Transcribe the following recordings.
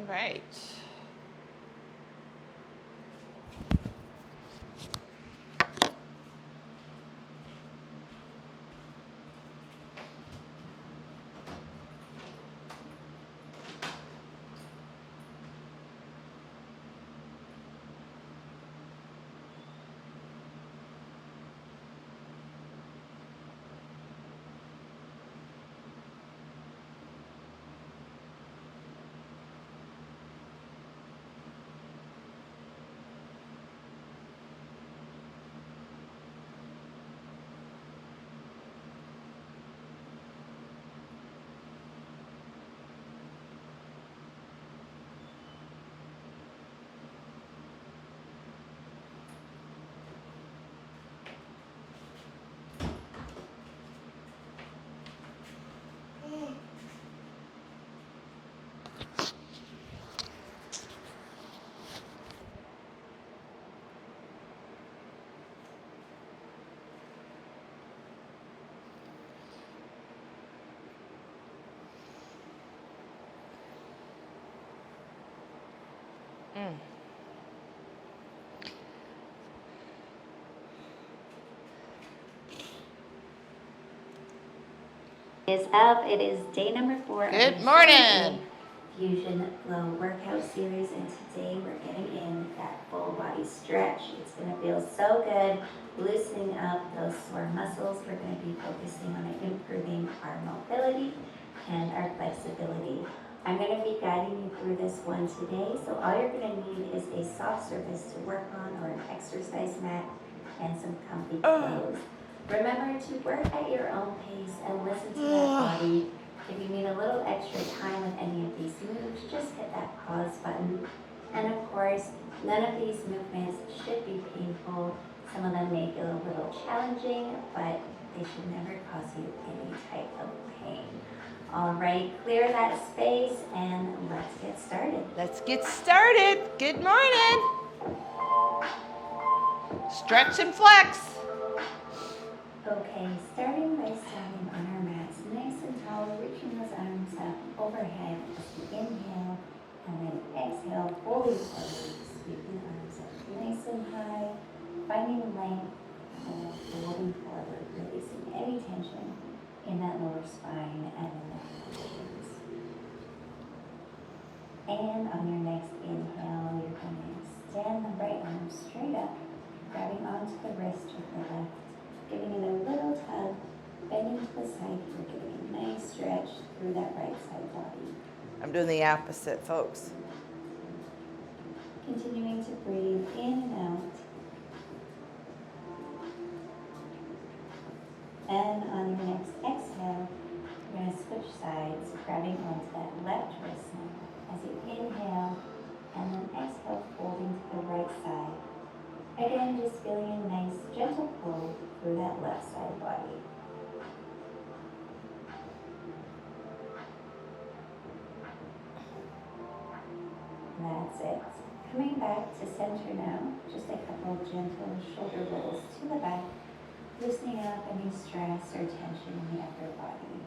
right. Is up. It is day number 4 Good of morning. Fusion Flow workout series, and today we're getting in that full body stretch. It's going to feel so good, loosening up those sore muscles. We're going to be focusing on improving our mobility and our flexibility. I'm going to be guiding you through this one today, so all you're going to need is a soft surface to work on, or an exercise mat and some comfy clothes. Remember to work at your own pace and listen to that body. If you need a little extra time with any of these moves, just hit that pause button. And of course, none of these movements should be painful. Some of them may feel a little challenging, but they should never cause you any type of pain. All right, clear that space and let's get started. Let's get started. Good morning. Stretch and flex. Okay, starting by standing on our mats, nice and tall, reaching those arms up overhead as we inhale, and then exhale, fully forward, sweeping the arms up nice and high, finding length, and then folding forward, releasing any tension in that lower spine and in the shins. And on your next inhale, you're going to extend the right arm straight up, grabbing onto the wrist with the left, giving it a little tug, bending to the side here, giving a nice stretch through that right side body. I'm doing the opposite, folks. Continuing to breathe in and out. And on your next exhale, you're going to switch sides, grabbing onto that left wrist now. As you inhale, and then exhale, folding to the right side. Again, just feeling a nice gentle pull through that left side body. That's it. Coming back to center now, just a couple of gentle shoulder rolls to the back, loosening up any stress or tension in the upper body.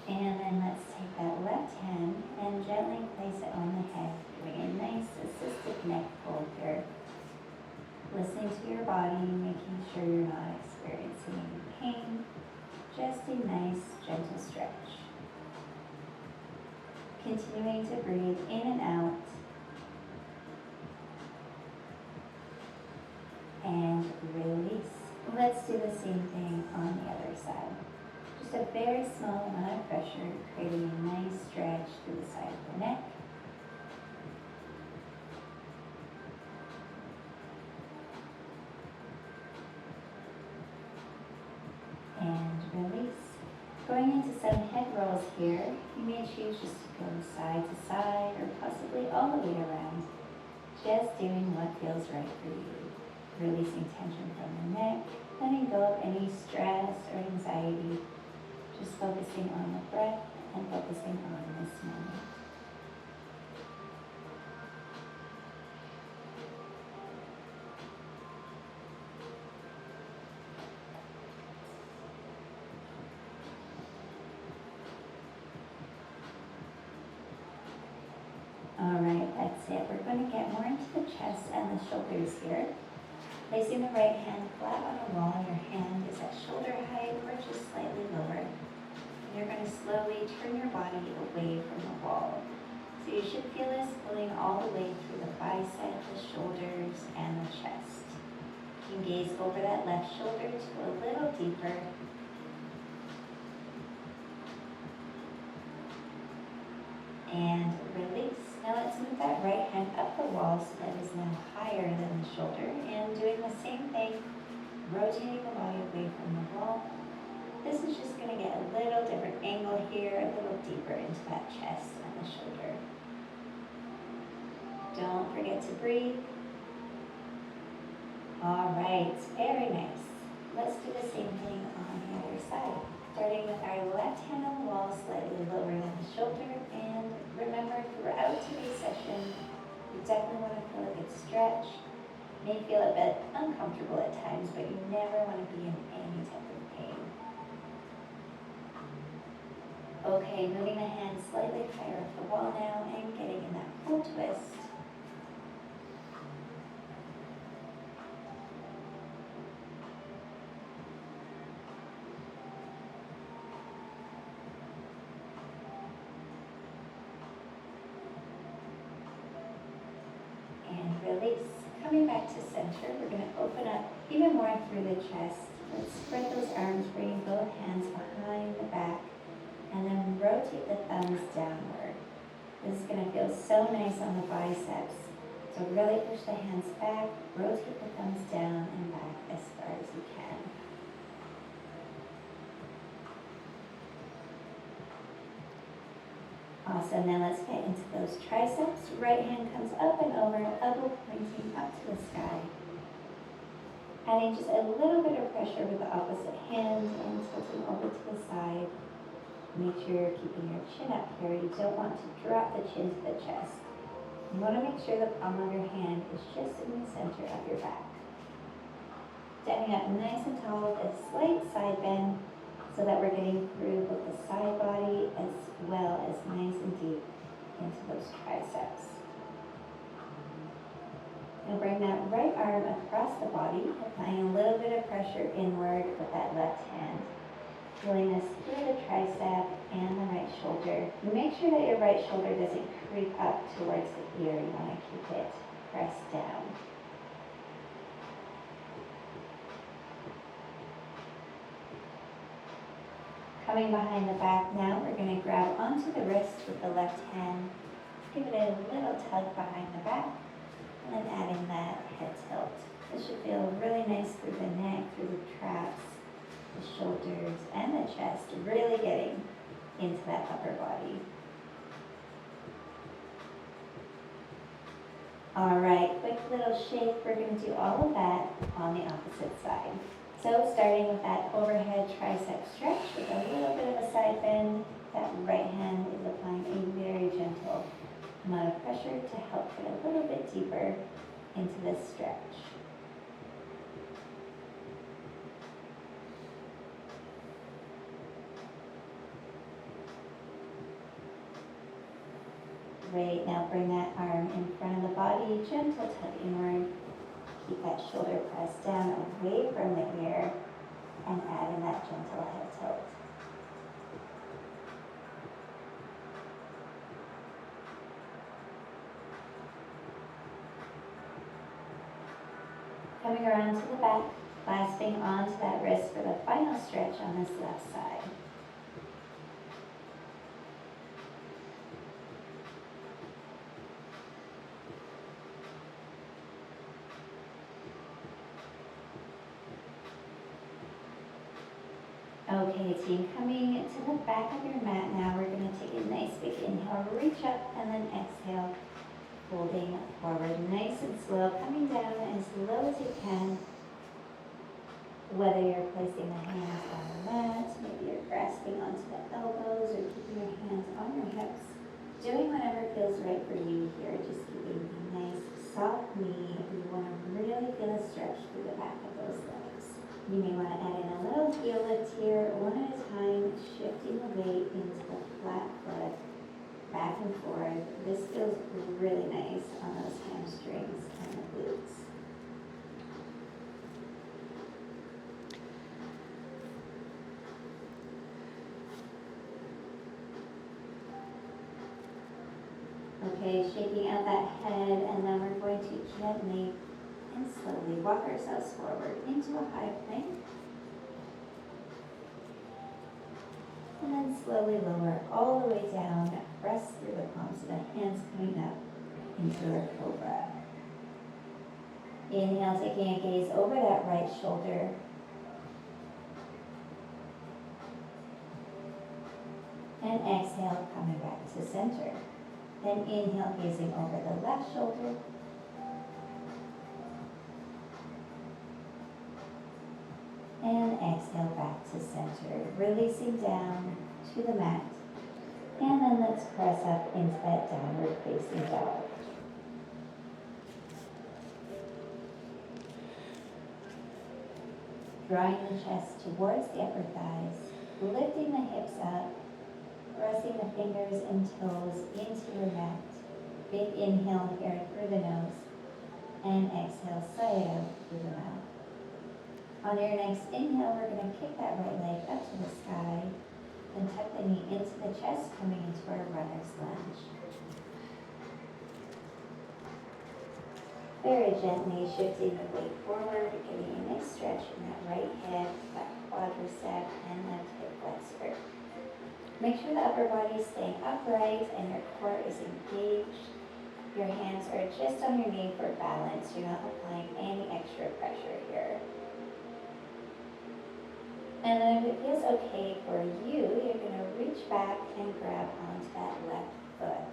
And then let's take that left hand and gently place it on the head, doing a nice assisted neck pull here. Listening to your body, making sure you're not experiencing any pain. Just a nice, gentle stretch. Continuing to breathe in and out. And release. Let's do the same thing on the other side. Just a very small amount of pressure, creating a nice stretch through the side of the neck. And release. Going into some head rolls here, you may choose just to go side to side or possibly all the way around. Just doing what feels right for you. Releasing tension from the neck, letting go of any stress or anxiety. Just focusing on the breath and focusing on this moment. going to get more into the chest and the shoulders here. Placing the right hand flat on the wall, your hand is at shoulder height or just slightly lower. And you're going to slowly turn your body away from the wall. So you should feel this pulling all the way through the bicep, the shoulders, and the chest. You can gaze over that left shoulder to a little deeper. And release. Now let's move that right hand up the wall so that it is now higher than the shoulder. And doing the same thing, rotating the body away from the wall. This is just going to get a little different angle here, a little deeper into that chest and the shoulder. Don't forget to breathe. All right, very nice. Let's do the same thing on the other side. Starting with our left hand on the wall, slightly lower than the shoulder. And remember, throughout today's session, you definitely want to feel a good stretch. You may feel a bit uncomfortable at times, but you never want to be in any type of pain. Okay, moving the hand slightly higher off the wall now and getting in that full twist. Release. Coming back to center, we're going to open up even more through the chest. Let's spread those arms, bringing both hands behind the back, and then rotate the thumbs downward. This is going to feel so nice on the biceps. So really push the hands back, rotate the thumbs down and back as far as you can. Awesome, now let's get into those triceps. Right hand comes up and over, elbow pointing up to the sky. Adding just a little bit of pressure with the opposite hand and tilting over to the side. Make sure you're keeping your chin up here. You don't want to drop the chin to the chest. You want to make sure the palm of your hand is just in the center of your back. Standing up nice and tall with a slight side bend, so that we're getting through both the side body as well as nice and deep into those triceps. Now bring that right arm across the body, applying a little bit of pressure inward with that left hand. Pulling this through the tricep and the right shoulder. Make sure that your right shoulder doesn't creep up towards the ear. You want to keep it pressed down. Coming behind the back now, we're going to grab onto the wrist with the left hand, give it a little tug behind the back, and then adding that head tilt. This should feel really nice through the neck, through the traps, the shoulders, and the chest, really getting into that upper body. All right, quick little shake. We're going to do all of that on the opposite side. So starting with that overhead tricep stretch with a little bit of a side bend, that right hand is applying a very gentle amount of pressure to help get a little bit deeper into this stretch. Great, now bring that arm in front of the body, gentle tug inward. Keep that shoulder pressed down away from the ear and add in that gentle head tilt. Coming around to the back, clasping onto that wrist for the final stretch on this left side. Okay, team, coming to the back of your mat now, we're going to take a nice big inhale, reach up, and then exhale, folding forward nice and slow, coming down as low as you can. Whether you're placing the hands on the mat, maybe you're grasping onto the elbows or keeping your hands on your hips. Doing whatever feels right for you here, just keeping a nice soft knee. You want to really feel a stretch through the back of those legs. You may want to add in a little heel lift here, one at a time, shifting the weight into the flat foot, back and forth. This feels really nice on those hamstrings and the glutes. Okay, shaking out that head, and then we're going to gently and slowly walk ourselves forward into a high plank. And then slowly lower all the way down, press through the palms of the hands, coming up into our cobra. Inhale, taking a gaze over that right shoulder. And exhale, coming back to center. Then inhale, gazing over the left shoulder. And exhale back to center, releasing down to the mat. And then let's press up into that downward facing dog. Drawing the chest towards the upper thighs, lifting the hips up, pressing the fingers and toes into your mat. Big inhale here through the nose, and exhale, sigh it out through the mouth. On your next inhale, we're going to kick that right leg up to the sky, then tuck the knee into the chest, coming into our runner's lunge. Very gently shifting the weight forward, getting a nice stretch in that right hip, that quadricep, and left hip flexor. Make sure the upper body is staying upright and your core is engaged. Your hands are just on your knee for balance. You're not applying any extra pressure here. And then if it feels okay for you, you're going to reach back and grab onto that left foot.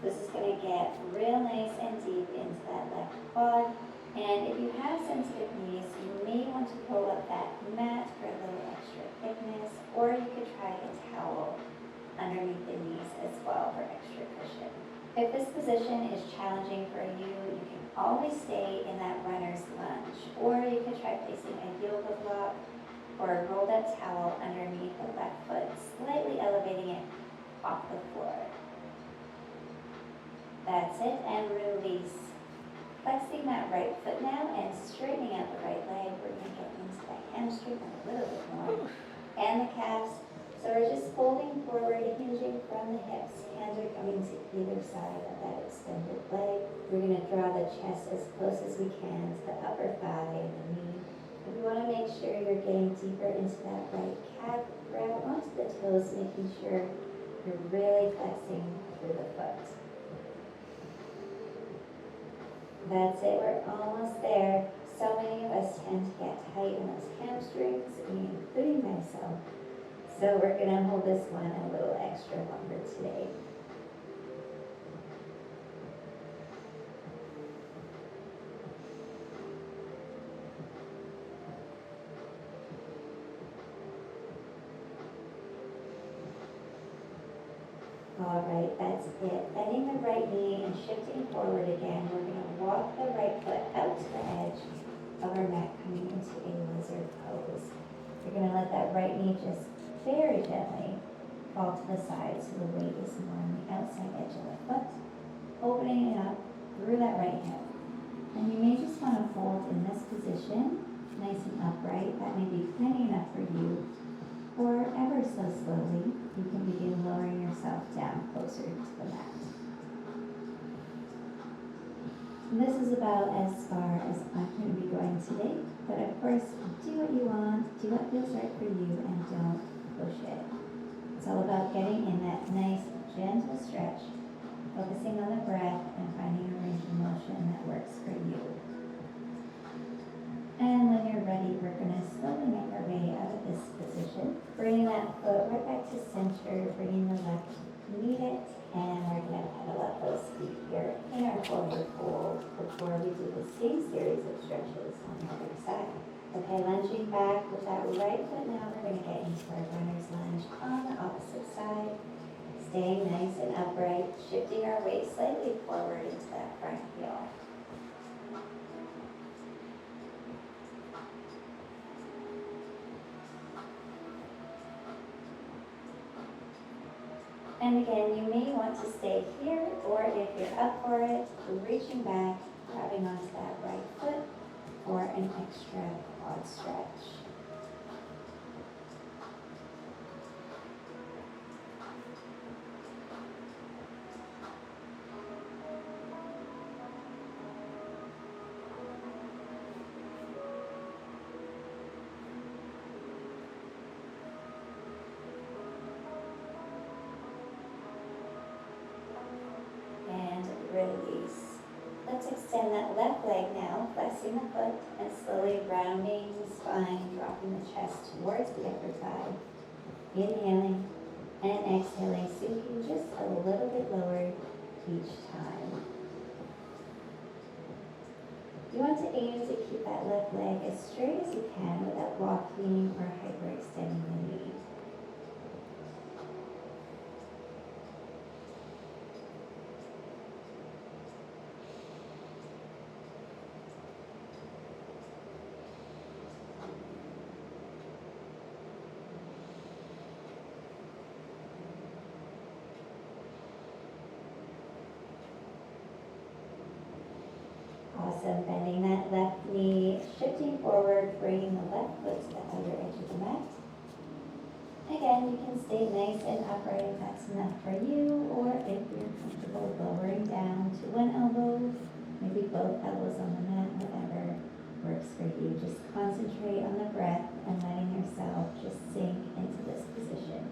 This is going to get real nice and deep into that left quad. And if you have sensitive knees, you may want to pull up that mat for a little extra thickness, or you could try a towel underneath the knees as well for extra cushion. If this position is challenging for you, you can always stay in that runner's lunge, or you could try placing a yoga block or a rolled up towel underneath the left foot, slightly elevating it off the floor. That's it, and release. Flexing that right foot now and straightening out the right leg. We're going to get into the hamstring a little bit more, and the calves. So we're just folding forward, hinging from the hips. Hands are coming to either side of that extended leg. We're going to draw the chest as close as we can to the upper thigh and the knee. If you want to make sure you're getting deeper into that right calf, grab onto the toes, making sure you're really flexing through the foot. That's it, we're almost there. So many of us tend to get tight in those hamstrings, including myself. So we're going to hold this one a little extra longer today. All right, that's it. Bending the right knee and shifting forward again. We're going to walk the right foot out to the edge of our mat, coming into a lizard pose. You're going to let that right knee just very gently fall to the side so the weight is more on the outside edge of the foot, opening it up through that right hip. And you may just want to hold in this position, nice and upright. That may be plenty enough for you. Or ever so slowly, you can begin lowering yourself down closer to the mat. And this is about as far as I'm going to be going today. But of course, do what you want, do what feels right for you, and don't push it. It's all about getting in that nice, gentle stretch, focusing on the breath and finding a range of motion that works for you. And when you're ready, we're going to slowly make our way out of this position. Bringing that foot right back to center, bringing the left knee it, and we're going to pedal up those feet here in our forward fold before we do the same series of stretches on the other side. Okay, lunging back with that right foot now, we're going to get into our runner's lunge on the opposite side. Staying nice and upright, shifting our weight slightly forward into that front heel. And again, you may want to stay here, or if you're up for it, reaching back, grabbing onto that right foot for an extra quad stretch. Release. Let's extend that left leg now, flexing the foot and slowly rounding the spine, dropping the chest towards the upper thigh. Inhaling and exhaling, sinking just a little bit lower each time. You want to aim to keep that left leg as straight as you can without locking or hyperextending the knee. Awesome, bending that left knee, shifting forward, bringing the left foot to the outer edge of the mat. Again, you can stay nice and upright if that's enough for you, or if you're comfortable lowering down to one elbow, maybe both elbows on the mat, whatever works for you. Just concentrate on the breath and letting yourself just sink into this position.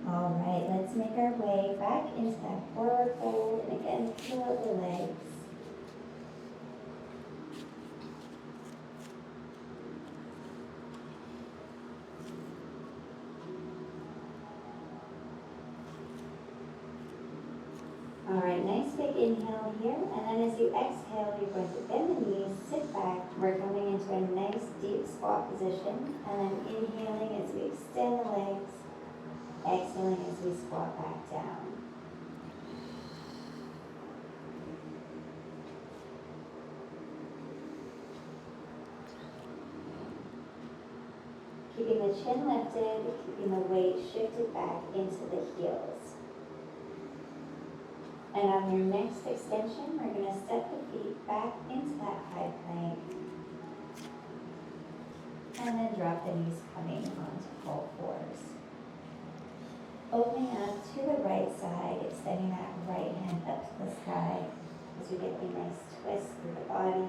All right, let's make our way back into that forward fold, and again, peel out the legs. All right, nice big inhale here, and then as you exhale, you're going to bend the knees, sit back. We're coming into a nice deep squat position, and then inhaling as we extend the legs, exhaling as we squat back down. Keeping the chin lifted, keeping the weight shifted back into the heels. And on your next extension, we're going to step the feet back into that high plank. And then drop the knees coming onto full fours. Opening up to the right side, extending that right hand up to the sky as you get a nice twist through the body.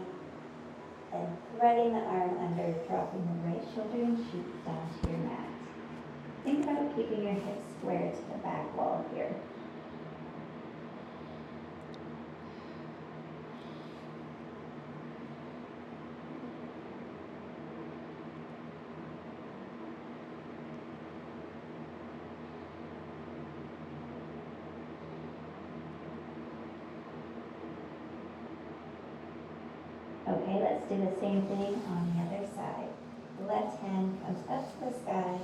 Then threading the arm under, dropping the right shoulder and cheek down to your mat. Think about keeping your hips square to the back wall here. Okay, let's do the same thing on the other side. The left hand comes up to the sky,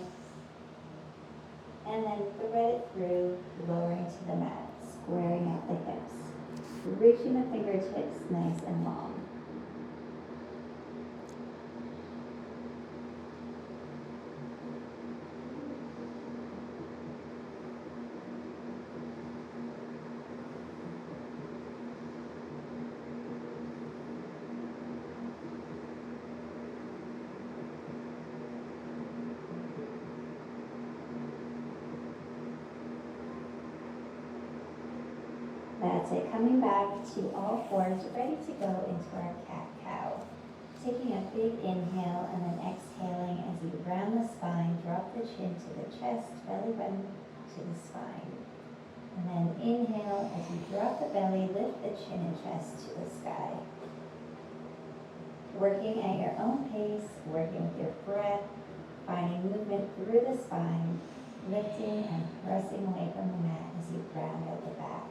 and then thread it through, lowering to the mat, squaring out the hips, reaching the fingertips nice and long. That's it, coming back to all fours, ready to go into our cat-cow. Taking a big inhale and then exhaling as you round the spine, drop the chin to the chest, belly button to the spine. And then inhale as you drop the belly, lift the chin and chest to the sky. Working at your own pace, working with your breath, finding movement through the spine, lifting and pressing away from the mat as you ground out the back.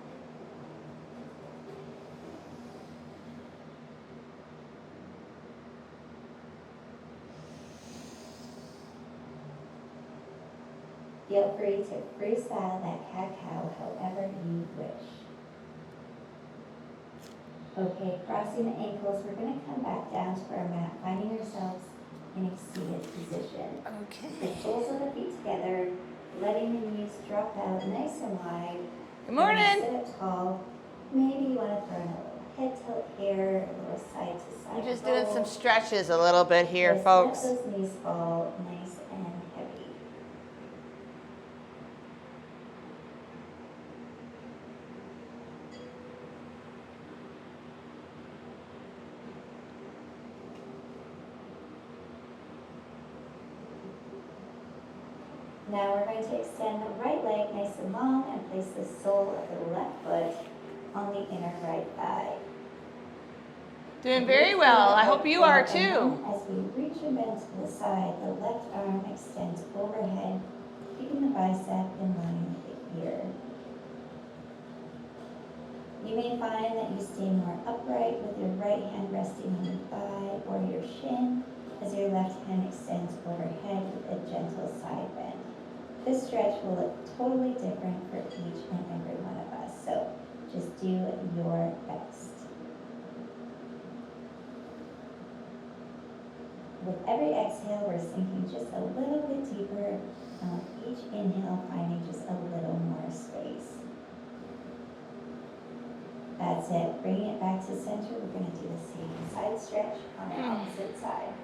Feel free to freestyle that cat-cow however you wish. Okay, crossing the ankles, we're going to come back down to our mat, finding ourselves in a seated position. Okay. The soles of the feet together, letting the knees drop out nice and wide. Good morning. Sit up tall. Maybe you want to throw in a little head tilt here, a little side to side. I'm just roll. doing some stretches a little bit here, Just folks. let those knees fall nice and heavy. Now we're going to extend the right leg nice and long and place the sole of the left foot on the inner right thigh. Doing very well. I hope you are And too. then as we reach and bend to the side, the left arm extends overhead, keeping the bicep in line with the ear. You may find that you stay more upright with your right hand resting on your thigh or your shin as your left hand extends overhead with a gentle side bend. This stretch will look totally different for each and every one of us, so just do your best. With every exhale, we're sinking just a little bit deeper, and with each inhale, finding just a little more space. That's it. Bringing it back to center, we're going to do the same side stretch on the opposite side.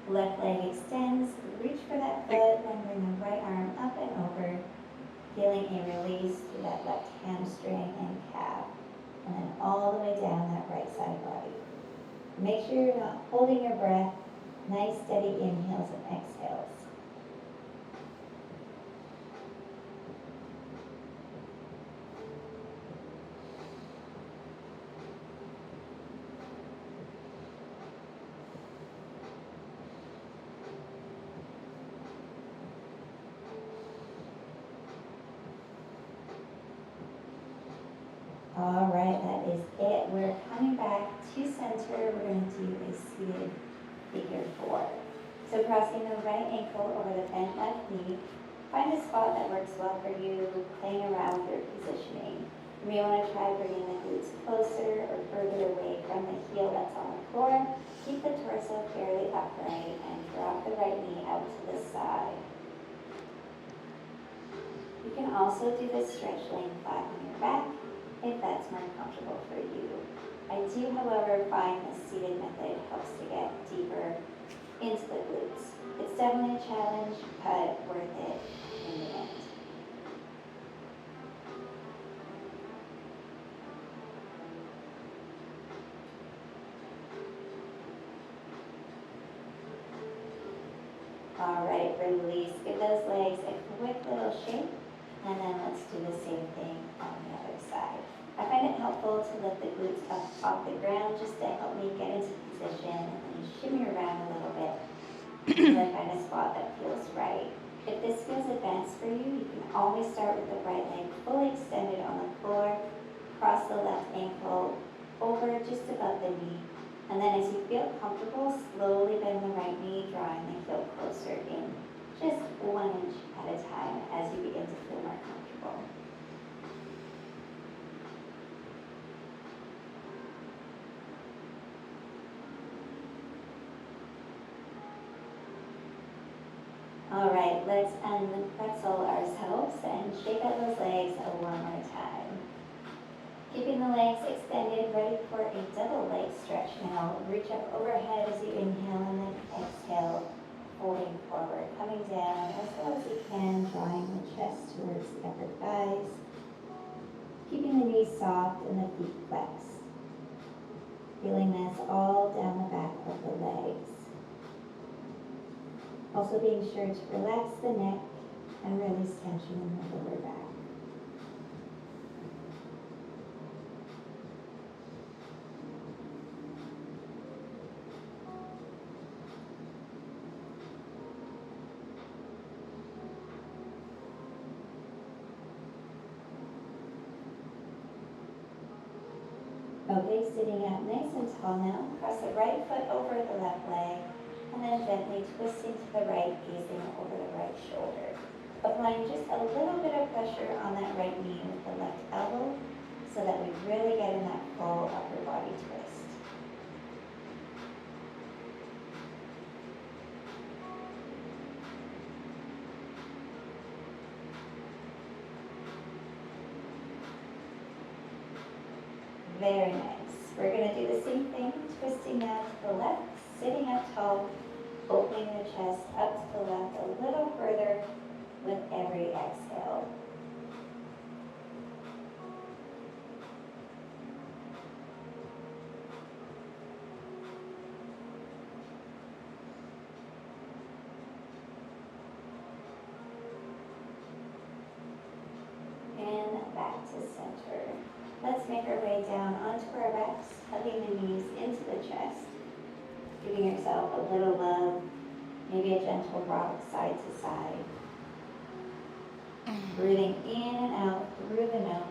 Left leg extends, reach for that foot, then bring the right arm up and over, feeling a release through that left hamstring and calf, and then all the way down that right side body. Make sure you're not holding your breath. Nice steady inhales and exhales. All right, that is it. We're coming back to center. We're going to do a seated figure 4. So crossing the right ankle over the bent left knee. Find a spot that works well for you, playing around with your positioning. You may want to try bringing the glutes closer or further away from the heel that's on the floor. Keep the torso fairly upright and drop the right knee out to the side. You can also do this stretch laying flat on your back if that's more comfortable for you. I do, however, find the seated method helps to get deeper into the glutes. It's definitely a challenge, but worth it in the end. All right, release. Give those legs a quick little shake, and then let's do the same thing on the other side. I find it helpful to lift the glutes up off the ground just to help me get into position and then shimmy around a little bit until I find a spot that feels right. If this feels advanced for you, you can always start with the right leg fully extended on the floor, cross the left ankle over just above the knee, and then as you feel comfortable, slowly bend the right knee, drawing the heel closer in, just 1 inch at a time as you begin to feel more comfortable. All right, let's unpretzel ourselves and shake out those legs one more time. Keeping the legs extended, ready for a double leg stretch now. Reach up overhead as you inhale and then exhale, folding forward, coming down as low as you can, drawing the chest towards the upper thighs. Keeping the knees soft and the feet flexed. Feeling this all down the back of the legs. Also being sure to relax the neck and release tension in the lower back. body, sitting up nice and tall now. Cross the right foot over the left leg, and then gently twisting to the right, gazing over the right shoulder. Applying just a little bit of pressure on that right knee with the left elbow so that we really get in that full upper body twist. Very nice. We're going to do the same thing, twisting now to the left, sitting up tall, opening the chest up to the left a little further with every exhale. And back to center. Let's make our way down onto our backs, hugging the knees into the chest, giving yourself a little love, maybe a gentle rock side to side. Breathing in and out through the nose.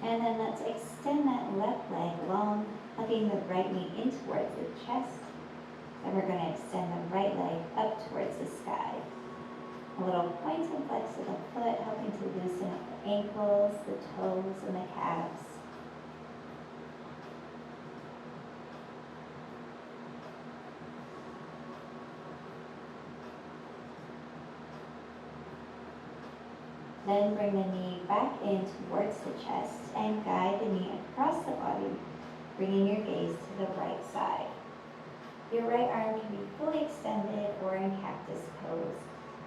And then let's extend that left leg long, hugging the right knee in towards the chest. Then we're going to extend the right leg up towards the sky. A little point and flex of the foot, helping to loosen up the ankles, the toes, and the calves. Then bring the knee back in towards the chest and guide the knee across the body, bringing your gaze to the right side. Your right arm can be fully extended or in cactus pose.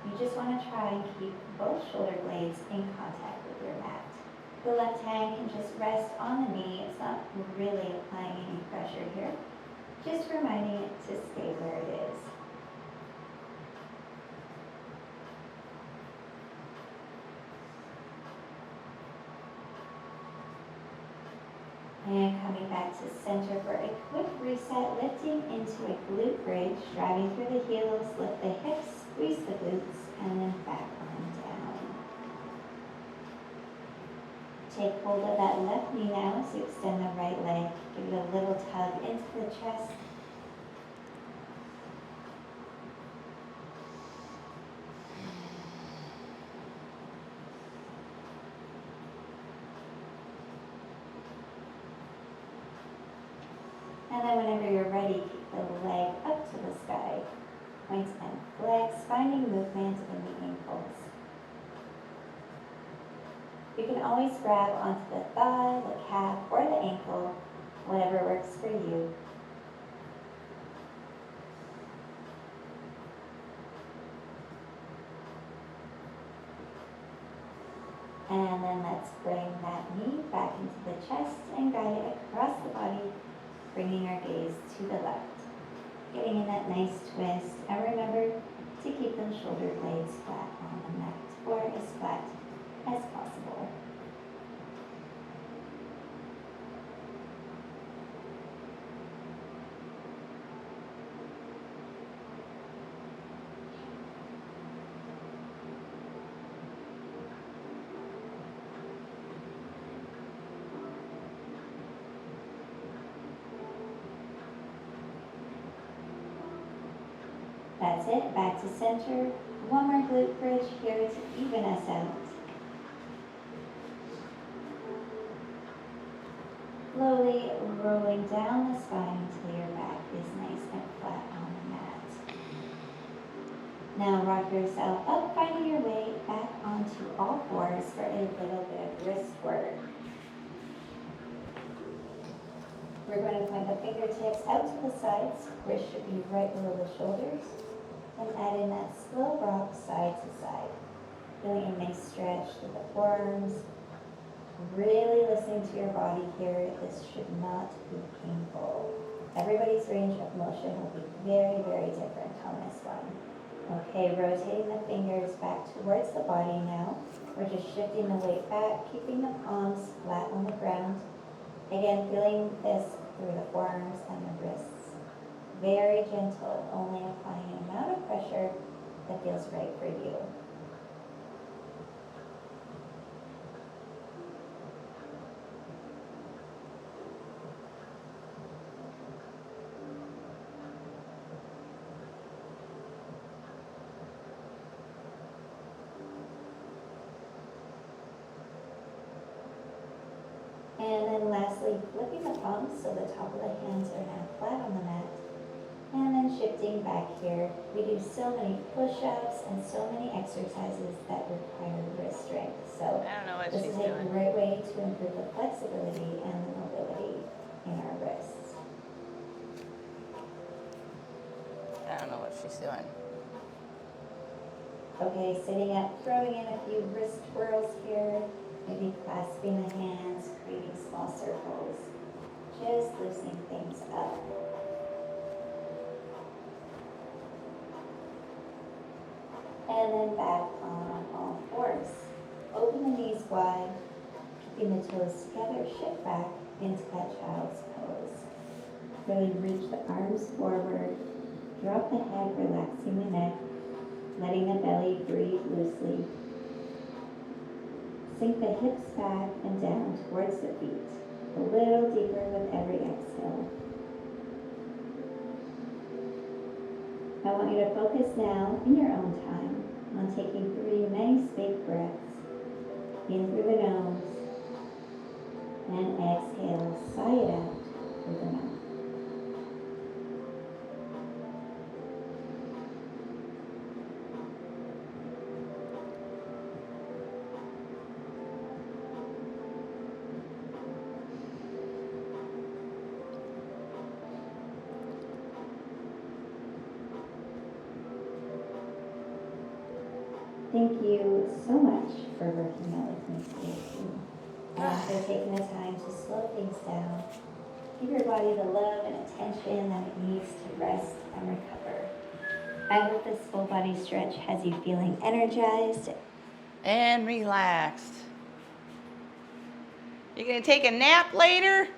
You just want to try and keep both shoulder blades in contact with your mat. The left hand can just rest on the knee. It's not really applying any pressure here, just reminding it to stay where it is. And coming back to center for a quick reset, lifting into a glute bridge, driving through the heels, lift the hips, squeeze the glutes, and then back on down. Take hold of that left knee now as you extend the right leg. Give it a little tug into the chest. And then whenever you're ready, keep the leg up to the sky. Points and flex, finding movement in the ankles. You can always grab onto the thigh, the calf, or the ankle, whatever works for you. And then let's bring that knee back into the chest and guide it across the body, bringing our gaze to the left. Getting in that nice twist, and remember to keep those shoulder blades flat on the mat, or as flat as possible. That's it, back to center. One more glute bridge here to even us out. Slowly rolling down the spine until your back is nice and flat on the mat. Now rock yourself up, finding your way back onto all fours for a little bit of wrist work. We're going to point the fingertips out to the sides. Wrist should be right below the shoulders. And add in that slow rock side to side. Feeling a nice stretch to the forearms. Really listening to your body here. This should not be painful. Everybody's range of motion will be very, very different on this one. Okay, rotating the fingers back towards the body now. We're just shifting the weight back, keeping the palms flat on the ground. Again, feeling this through the forearms and the wrists. Very gentle, only applying an amount of pressure that feels right for you. Gently flipping the palms so the top of the hands are now flat on the mat. And then shifting back here. We do so many push-ups and so many exercises that require wrist strength. So I don't know what this she's is a doing. great way to improve the flexibility and the mobility in our wrists. I don't know what she's doing. Okay, sitting up, throwing in a few wrist twirls here, maybe clasping the hands, creating small circles, just loosening things up. And then back on all fours. Open the knees wide, keeping the toes together, shift back into that child's pose. Really reach the arms forward, drop the head, relaxing the neck, letting the belly breathe loosely. Sink the hips back and down towards the feet, a little deeper with every exhale. I want you to focus now, in your own time, on taking 3 nice big breaths. In through the nose, and exhale, sigh it out through the mouth. Thank you so much for working out with me today, too. And for taking the time to slow things down. Give your body the love and attention that it needs to rest and recover. I hope this full body stretch has you feeling energized And relaxed. You gonna take a nap later?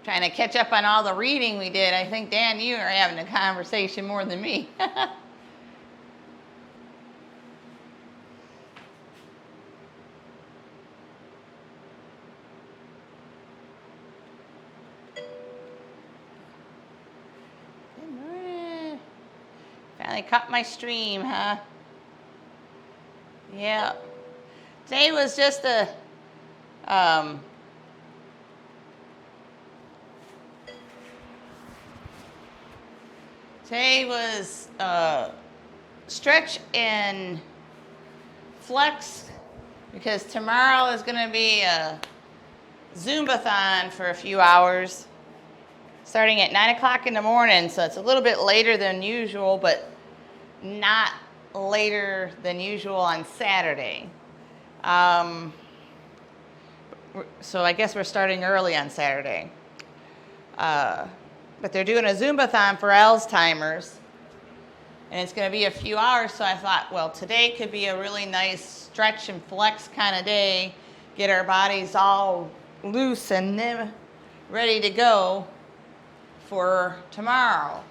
Trying to catch up on all the reading we did. I think, Dan, you are having a conversation more than me. Good morning. Finally caught my stream, huh? Yeah. Today was just a today was stretch and flex, because tomorrow is going to be a Zumba-thon for a few hours, starting at 9 o'clock in the morning. So it's a little bit later than usual, but not later than usual on Saturday. So I guess we're starting early on Saturday. But they're doing a Zumba-thon for Alzheimer's, and it's going to be a few hours. So I thought, well, today could be a really nice stretch and flex kind of day, get our bodies all loose and ready to go for tomorrow.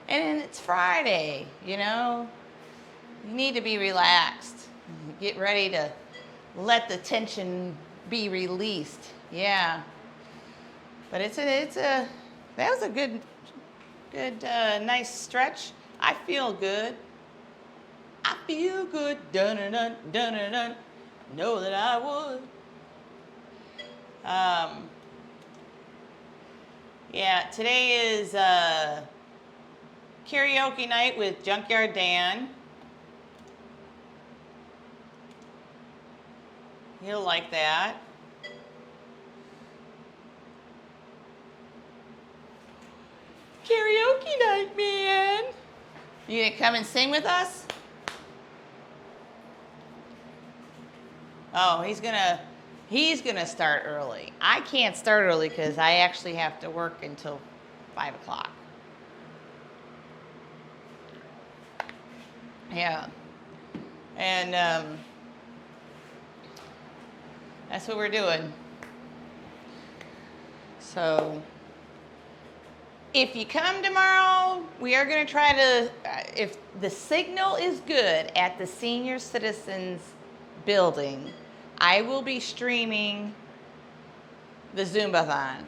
And it's Friday, you know. You need to be relaxed. Get ready to let the tension be released. Yeah. But that was a good, nice stretch. I feel good. I feel good. Dun dun dun dun dun dun. Know that I would. Yeah, today is karaoke night with Junkyard Dan. He'll like that. Karaoke night, man. You gonna come and sing with us? Oh, he's gonna start early. I can't start early because I actually have to work until 5 o'clock. Yeah. And that's what we're doing. So if you come tomorrow, we are going to try to, if the signal is good at the senior citizens building, I will be streaming the Zumba-thon.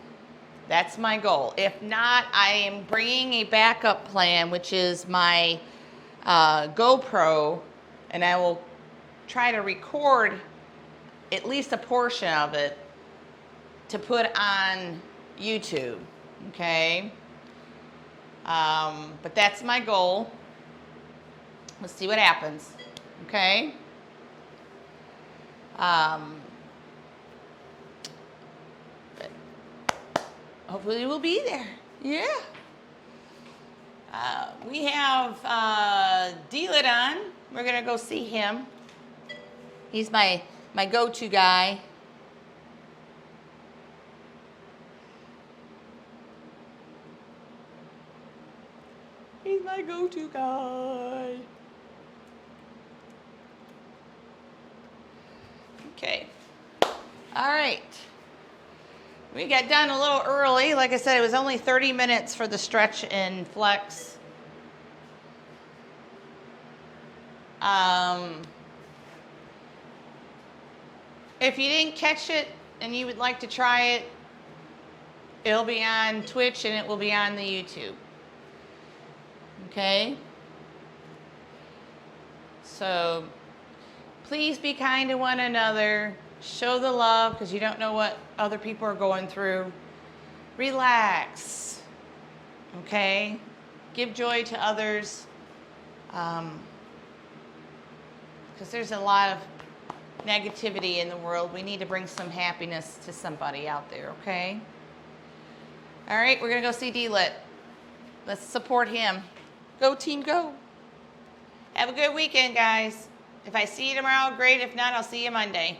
That's my goal. If not, I am bringing a backup plan, which is my GoPro, and I will try to record at least a portion of it to put on YouTube, okay? But that's my goal. Let's see what happens, okay? But hopefully we'll be there, yeah. We have D-Lit on. We're gonna go see him. He's my go-to guy. He's my go-to guy. Okay. All right. We got done a little early. Like I said, it was only 30 minutes for the stretch and flex. If you didn't catch it and you would like to try it, it'll be on Twitch and it will be on the YouTube. Okay? So please be kind to one another. Show the love, because you don't know what other people are going through. Relax. Okay? Give joy to others. Because there's a lot of negativity in the world. We need to bring some happiness to somebody out there, okay? All right, we're going to go see D-Lit. Let's support him. Go team, go. Have a good weekend, guys. If I see you tomorrow, great. If not, I'll see you Monday.